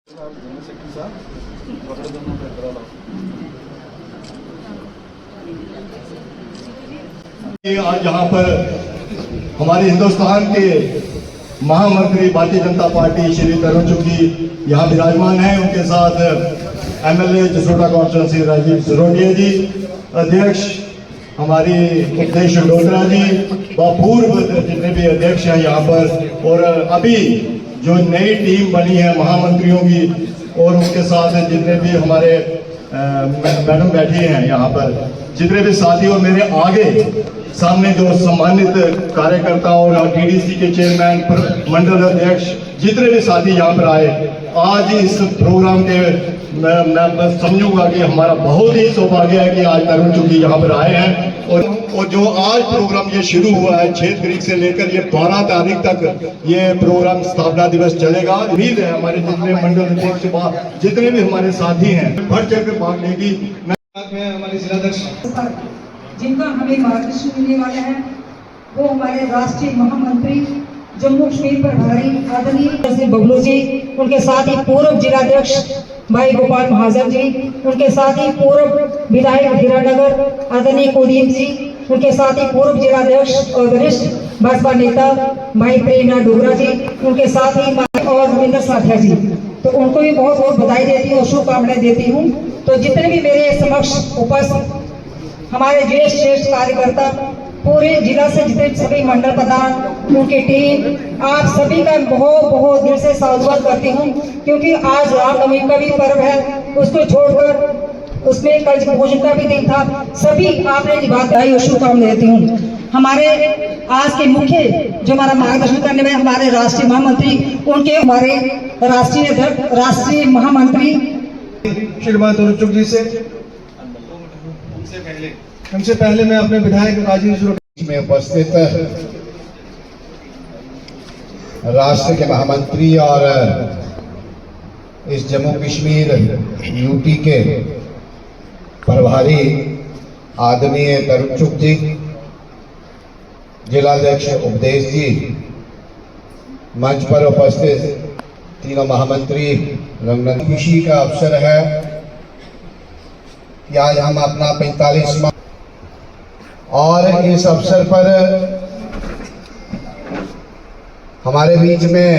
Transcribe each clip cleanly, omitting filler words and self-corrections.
आज यहाँ पर हमारे हिंदुस्तान के महामंत्री भारतीय जनता पार्टी श्री तरुण चुग जी यहाँ विराजमान हैं। उनके साथ एमएलए जसरोटा कॉन्स्टिट्यूंसी राजीव सिरोडिया जी, अध्यक्ष हमारी उपदेश डोगरा जी व पूर्व जितने भी अध्यक्ष हैं यहाँ पर, और अभी जो नई टीम बनी है महामंत्रियों की, और उनके साथ जितने भी हमारे मैडम बैठी हैं यहाँ पर, जितने भी साथी और मेरे आगे सामने जो सम्मानित कार्यकर्ता और टीडीसी के चेयरमैन, मंडल अध्यक्ष, जितने भी साथी यहाँ पर आए, आज इस प्रोग्राम के मैं समझूंगा कि हमारा बहुत ही सौभाग्य है कि आज तरुण चुग जी यहाँ पर आए हैं। और जो आज प्रोग्राम ये शुरू हुआ है 6 तारीख से लेकर ये 12 तारीख तक ये प्रोग्राम स्थापना दिवस चलेगा। उम्मीद है हमारे जितने मंडल अध्यक्ष, जितने भी हमारे साथी हैं, बढ़ चढ़ कर भाग लेगी। हमारे जिलाध्यक्ष जिनका हमें मार्गदर्शन मिलने वाला है वो हमारे राष्ट्रीय महामंत्री जम्मू कश्मीर प्रभारी आदरणीय बबलू जी, उनके साथ ही पूर्व जिलाध्यक्ष भाई गोपाल महाजन जी, उनके साथ ही पूर्व विधायक हीरानगर आदरणीय कुलदीप जी, उनके साथ ही पूर्व जिलाध्यक्ष और वरिष्ठ भाजपा नेता भाई प्रेमनाथ डोगरा जी, उनके साथ ही और रविंद्र साथिया जी, तो उनको भी बहुत बहुत बधाई देती हूँ और शुभकामनाएं देती हूँ। तो जितने भी मेरे समक्ष उपस्थित हमारे ज्येष्ठ श्रेष्ठ कार्यकर्ता, पूरे जिला से जितने सभी मंडल प्रधान, उनकी टीम, आप सभी का बहुत बहुत दिल से साधुवाद करती हूँ, क्योंकि आज रामनवमी का भी पर्व है, उसको छोड़कर उसमें कल भोजन का भी दिन था। सभी आपने बधाई और शुभकामनाएं देती हूँ। हमारे आज के मुख्य जो हमारा मार्गदर्शन करने में हमारे राष्ट्रीय महामंत्री, उनके हमारे राष्ट्रीय अध्यक्ष, राष्ट्रीय महामंत्री श्रीमान तरुण चुग जी से हमसे पहले मैं अपने विधायक राजीव में उपस्थित राष्ट्र के महामंत्री और इस जम्मू कश्मीर यूटी के प्रभारी आदरणीय तरुण चुग जी, जिलाध्यक्ष उपदेश जी, मंच पर उपस्थित तीनों महामंत्री, रंगनंद, खुशी का अवसर है कि आज हम अपना 45वां और इस अवसर पर हमारे बीच में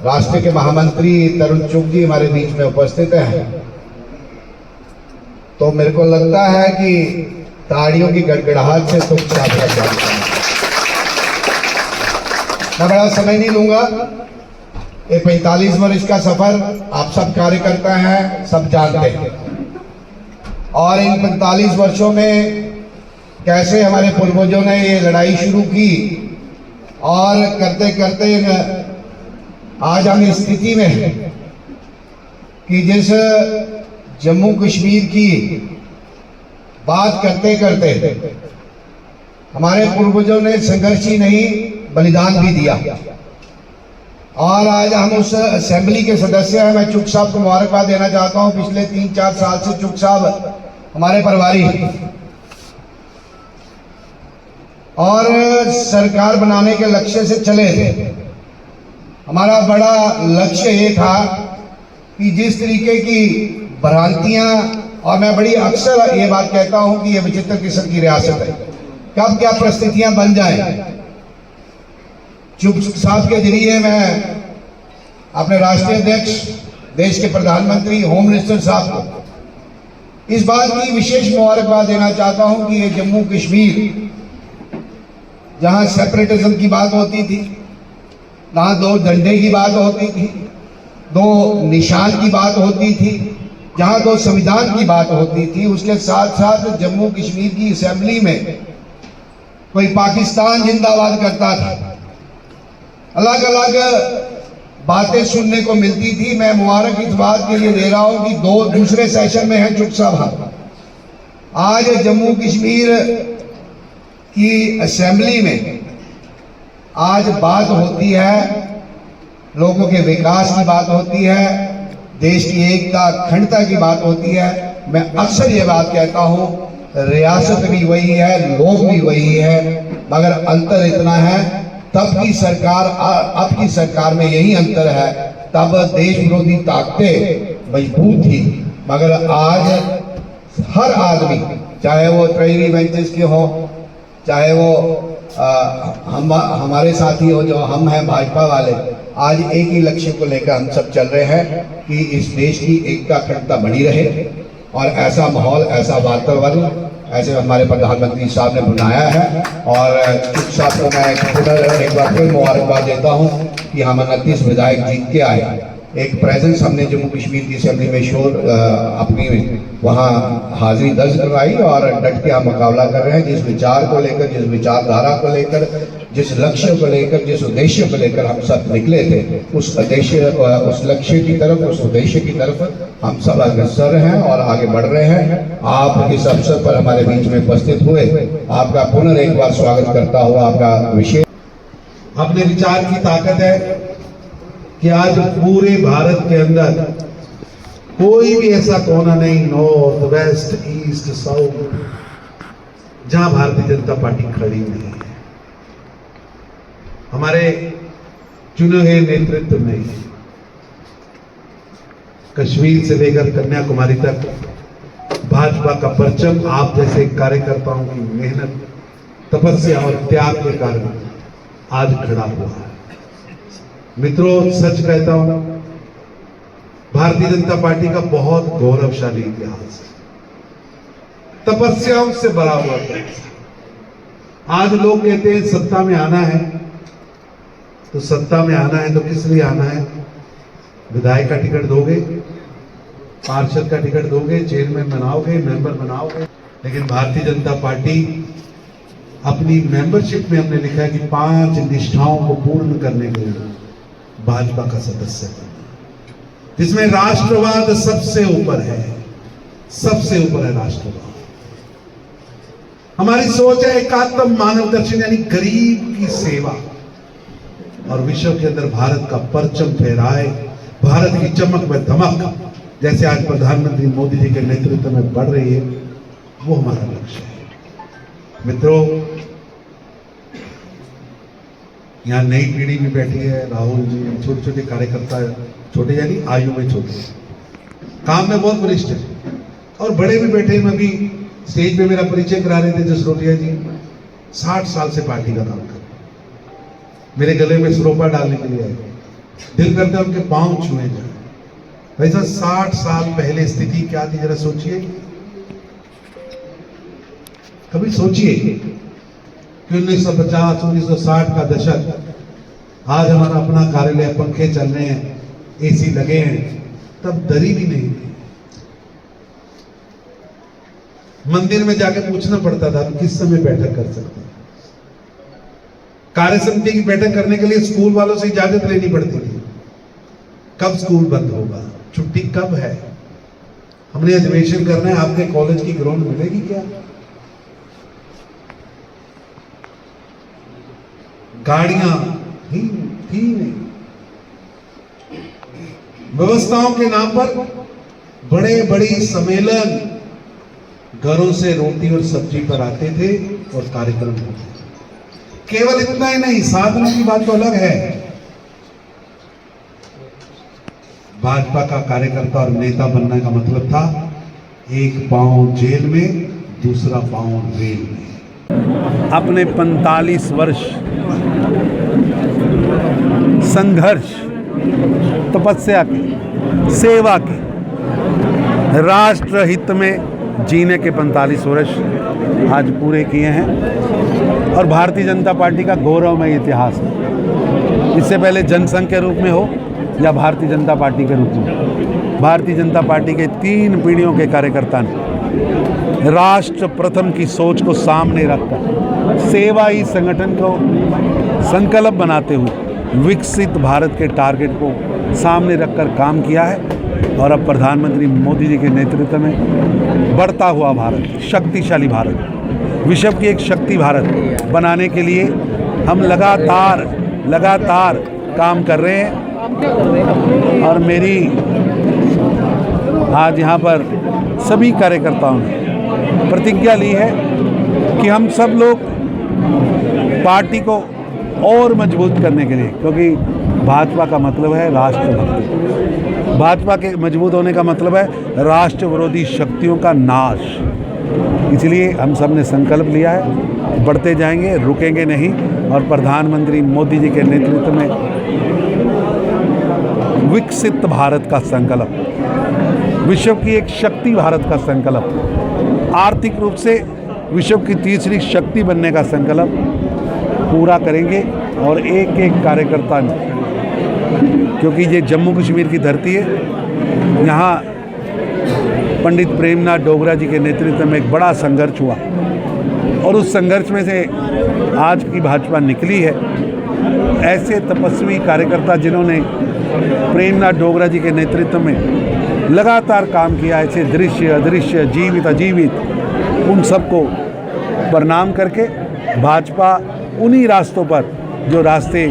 राष्ट्र के महामंत्री तरुण चुग जी हमारे बीच में उपस्थित हैं। तो मेरे को लगता है कि ताड़ियों की गड़गड़ाहट से तो मैं बड़ा समय नहीं लूंगा। ये 45 वर्ष का सफर आप सब कार्यकर्ता हैं, सब जानते हैं, और इन 45 वर्षों में कैसे हमारे पूर्वजों ने ये लड़ाई शुरू की और करते करते आज हम इस स्थिति में हैं कि जिस जम्मू कश्मीर की बात करते करते हमारे पूर्वजों ने संघर्ष ही नहीं बलिदान भी दिया, और आज हम उस असेंबली के सदस्य हैं। मैं चुग साहब को मुबारकबाद देना चाहता हूं। पिछले 3-4 साल से चुग साहब हमारे प्रभारी और सरकार बनाने के लक्ष्य से चले थे। हमारा बड़ा लक्ष्य ये था कि जिस तरीके की भ्रांतियां, और मैं बड़ी अक्सर ये बात कहता हूं कि ये विचित्र किस्म की रियासत है, कब क्या परिस्थितियां बन जाए। चुग साहब के जरिए मैं अपने राष्ट्रीय अध्यक्ष, देश के प्रधानमंत्री, होम मिनिस्टर साहब को इस बात की विशेष मुबारकबाद देना चाहता हूं कि ये जम्मू कश्मीर, जहां सेपरेटिज्म की बात होती थी, जहां 2 झंडे की बात होती थी, 2 निशान की बात होती थी, जहां 2 संविधान की बात होती थी, उसके साथ साथ जम्मू कश्मीर की असेंबली में कोई पाकिस्तान जिंदाबाद करता था, अलग अलग बातें सुनने को मिलती थी। मैं मुबारक इस बात के लिए दे रहा हूं कि 2 दूसरे सेशन में हैं चुग साहब। आज जम्मू कश्मीर की असेंबली में आज बात होती है, लोगों के विकास की बात होती है, देश की एकता अखंडता की बात होती है। मैं अक्सर ये बात कहता हूं, रियासत भी वही है, लोग भी वही है, मगर अंतर इतना है तब की सरकार अब की सरकार में यही अंतर है। तब देश विरोधी ताकतें मजबूत थी, मगर आज हर आदमी, चाहे वो ट्रेजरी बेंचेस के हो, चाहे वो हमारे साथी हो जो हम हैं भाजपा वाले, आज एक ही लक्ष्य को लेकर हम सब चल रहे हैं कि इस देश की एकता अखंडता बनी रहे और ऐसा माहौल, ऐसा वातावरण ऐसे हमारे प्रधानमंत्री साहब ने बनाया है। और कुछ साहब को मैं एक बार फिर मुबारकबाद देता हूँ कि हम 29 विधायक जीत के आए। एक प्रेजेंस हमने जम्मू कश्मीर की असेंबली में शोर अपनी वहाँ हाजिरी दर्ज करवाई और डट के हम मुकाबला कर रहे हैं। जिस विचार को लेकर, जिस विचारधारा को लेकर, जिस लक्ष्य को लेकर, जिस उद्देश्य को लेकर हम सब निकले थे, उस लक्ष्य की तरफ, उस उद्देश्य की तरफ हम सब अग्रसर हैं और आगे बढ़ रहे हैं। आप इस अवसर पर हमारे बीच में उपस्थित हुए, आपका पुनः एक बार स्वागत करता हुआ आपका विशेष। अपने विचार की ताकत है कि आज पूरे भारत के अंदर कोई भी ऐसा कोना नहीं, नॉर्थ, वेस्ट, ईस्ट, साउथ, जहां भारतीय जनता पार्टी खड़ी नहीं है। हमारे चुने हुए नेतृत्व में कश्मीर से लेकर कन्याकुमारी तक भाजपा का परचम आप जैसे कार्यकर्ताओं की मेहनत, तपस्या और त्याग के कारण आज खड़ा हुआ है। मित्रों, सच कहता हूं, भारतीय जनता पार्टी का बहुत गौरवशाली इतिहास है, तपस्याओं से भरा हुआ इतिहास। आज लोग कहते हैं सत्ता में आना है, तो सत्ता में आना है तो किस लिए आना है? विधायक का टिकट दोगे, पार्षद का टिकट दोगे, चेयरमैन बनाओगे, मेंबर बनाओगे। लेकिन भारतीय जनता पार्टी अपनी मेंबरशिप में हमने लिखा है कि 5 निष्ठाओं को पूर्ण करने के लिए भाजपा का सदस्य बनना, जिसमें राष्ट्रवाद सबसे ऊपर है, सबसे ऊपर है राष्ट्रवाद। हमारी सोच है एकात्म मानव दर्शन, यानी गरीब की सेवा, और विश्व के अंदर भारत का परचम फहराए, भारत की चमक में धमक जैसे आज प्रधानमंत्री मोदी जी के नेतृत्व में बढ़ रही है, वो हमारा लक्ष्य है। मित्रों, यहाँ नई पीढ़ी भी बैठी है, राहुल जी, छोटे छोटे कार्यकर्ता, छोटे यानी आयु में छोटे, काम में बहुत वरिष्ठ है, और बड़े भी बैठे हैं। अभी स्टेज पे मेरा परिचय करा रहे थे जसरोटिया जी, 60 साल से पार्टी का काम कर रहे, मेरे गले में सरोपा डालने के लिए आए, दिल करता है उनके पांव छुए जाए। वैसा 60 साल पहले स्थिति क्या थी, जरा सोचिए, कभी सोचिए कि 1950, 1960 का दशक, आज हमारा अपना कार्यालय, पंखे चल रहे हैं, एसी लगे हैं, तब दरी भी नहीं थी। मंदिर में जाके पूछना पड़ता था किस समय बैठक कर सकते हैं। कार्य समिति की बैठक करने के लिए स्कूल वालों से इजाजत लेनी पड़ती थी, कब स्कूल बंद होगा, छुट्टी कब है, हमने अधिवेशन करना है, आपके कॉलेज की ग्राउंड मिलेगी क्या? गाड़ियां थी नहीं। व्यवस्थाओं के नाम पर बड़े बड़ी सम्मेलन घरों से रोटी और सब्जी पर आते थे और कार्यक्रम होते थे। केवल इतना ही नहीं, साधनों की बात तो अलग है। भाजपा का कार्यकर्ता और नेता बनने का मतलब था एक पांव जेल में, दूसरा पांव रेल में। अपने 45 वर्ष संघर्ष, तपस्या के, सेवा के, राष्ट्र हित में जीने के 45 वर्ष आज पूरे किए हैं और भारतीय जनता पार्टी का गौरवमय इतिहास है। इससे पहले जनसंघ के रूप में हो या भारतीय जनता पार्टी के रूप में, भारतीय जनता पार्टी के 3 पीढ़ियों के कार्यकर्ता ने राष्ट्र प्रथम की सोच को सामने रखकर सेवा ही संगठन को संकल्प बनाते हुए विकसित भारत के टारगेट को सामने रखकर काम किया है। और अब प्रधानमंत्री मोदी जी के नेतृत्व में बढ़ता हुआ भारत, शक्तिशाली भारत, विश्व की एक शक्ति भारत बनाने के लिए हम लगातार काम कर रहे हैं। और मेरी आज यहाँ पर सभी कार्यकर्ताओं ने प्रतिज्ञा ली है कि हम सब लोग पार्टी को और मजबूत करने के लिए, क्योंकि भाजपा का मतलब है राष्ट्रभक्ति, भाजपा के मजबूत होने का मतलब है राष्ट्र विरोधी शक्तियों का नाश। इसलिए हम सब ने संकल्प लिया है, बढ़ते जाएंगे, रुकेंगे नहीं, और प्रधानमंत्री मोदी जी के नेतृत्व में विकसित भारत का संकल्प, विश्व की एक शक्ति भारत का संकल्प, आर्थिक रूप से विश्व की तीसरी शक्ति बनने का संकल्प पूरा करेंगे। और एक एक कार्यकर्ता ने, क्योंकि ये जम्मू कश्मीर की धरती है, यहाँ पंडित प्रेमनाथ डोगरा जी के नेतृत्व में एक बड़ा संघर्ष हुआ, और उस संघर्ष में से आज की भाजपा निकली है। ऐसे तपस्वी कार्यकर्ता जिन्होंने प्रेमनाथ डोगरा जी के नेतृत्व में लगातार काम किया, ऐसे दृश्य अदृश्य जीवित अजीवित, उन सबको प्रणाम करके भाजपा उन्हीं रास्तों पर, जो रास्ते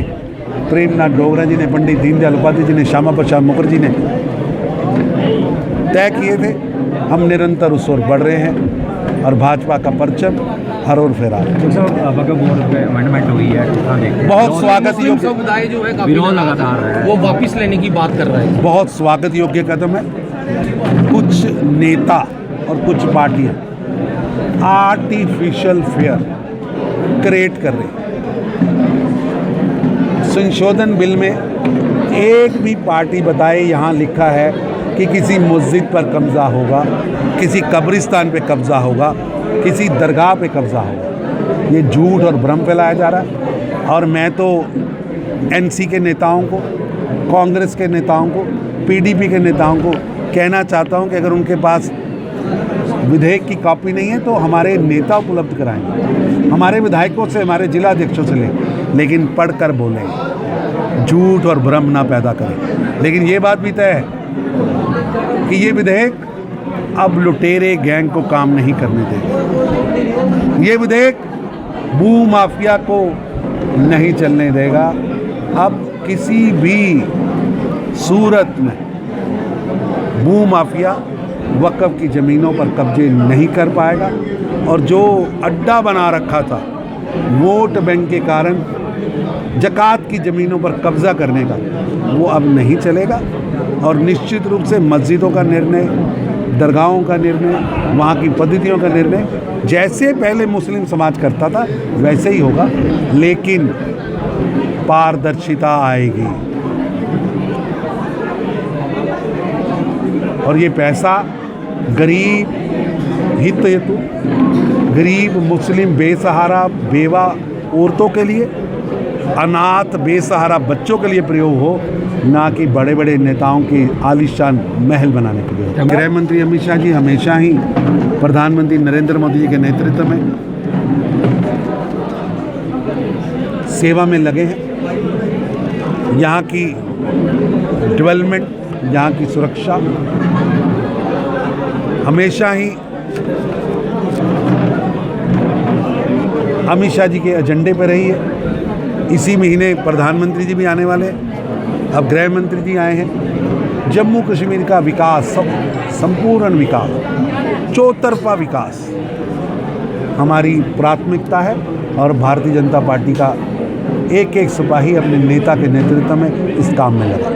प्रेमनाथ डोगरा जी ने, पंडित दीनदयाल उपाध्याय जी ने, श्यामा प्रसाद मुखर्जी ने तय किए थे, हम निरंतर उस ओर बढ़ रहे हैं, और भाजपा का परचम हर ओर फहरा है। अमेंडमेंट हुई है, बहुत स्वागत योग्य, समुदाय जो है विरोध लगातार है, वो वापस लेने की बात कर रहे हैं। बहुत स्वागत योग्य कदम है। कुछ नेता और कुछ पार्टियां आर्टिफिशियल फेयर क्रिएट कर रही हैं। संशोधन बिल में एक भी पार्टी बताए यहाँ लिखा है कि किसी मस्जिद पर कब्जा होगा, किसी कब्रिस्तान पे कब्जा होगा, किसी दरगाह पे कब्जा होगा। ये झूठ और भ्रम फैलाया जा रहा है। और मैं तो एनसी के नेताओं को, कांग्रेस के नेताओं को, पीडीपी के नेताओं को कहना चाहता हूं कि अगर उनके पास विधेयक की कॉपी नहीं है तो हमारे नेता उपलब्ध कराएंगे, हमारे विधायकों से, हमारे जिला अध्यक्षों से लेकिन पढ़कर बोलें, झूठ और भ्रम ना पैदा करें। लेकिन ये बात भी तय है कि ये विधेयक अब लुटेरे गैंग को काम नहीं करने देगा। ये विधेयक भू माफिया को नहीं चलने देगा। अब किसी भी सूरत में भू माफिया वक़्फ़ की ज़मीनों पर कब्जे नहीं कर पाएगा, और जो अड्डा बना रखा था वोट बैंक के कारण ज़कात की ज़मीनों पर कब्ज़ा करने का, वो अब नहीं चलेगा। और निश्चित रूप से मस्जिदों का निर्णय, दरगाहों का निर्णय, वहाँ की पद्धतियों का निर्णय जैसे पहले मुस्लिम समाज करता था वैसे ही होगा, लेकिन पारदर्शिता आएगी। और ये पैसा गरीब हित हेतु, गरीब मुस्लिम बेसहारा बेवा औरतों के लिए, अनाथ बेसहारा बच्चों के लिए प्रयोग हो, ना कि बड़े बड़े नेताओं के आलीशान महल बनाने के लिए। गृह मंत्री अमित शाह जी हमेशा ही प्रधानमंत्री नरेंद्र मोदी जी के नेतृत्व में सेवा में लगे हैं। यहाँ की डेवलपमेंट, यहाँ की सुरक्षा हमेशा ही अमित शाह जी के एजेंडे पर रही है। इसी महीने प्रधानमंत्री जी भी आने वाले हैं, अब गृह मंत्री जी आए हैं। जम्मू कश्मीर का विकास, संपूर्ण विकास, चौतरफा विकास हमारी प्राथमिकता है, और भारतीय जनता पार्टी का एक एक सिपाही अपने नेता के नेतृत्व में इस काम में लगा।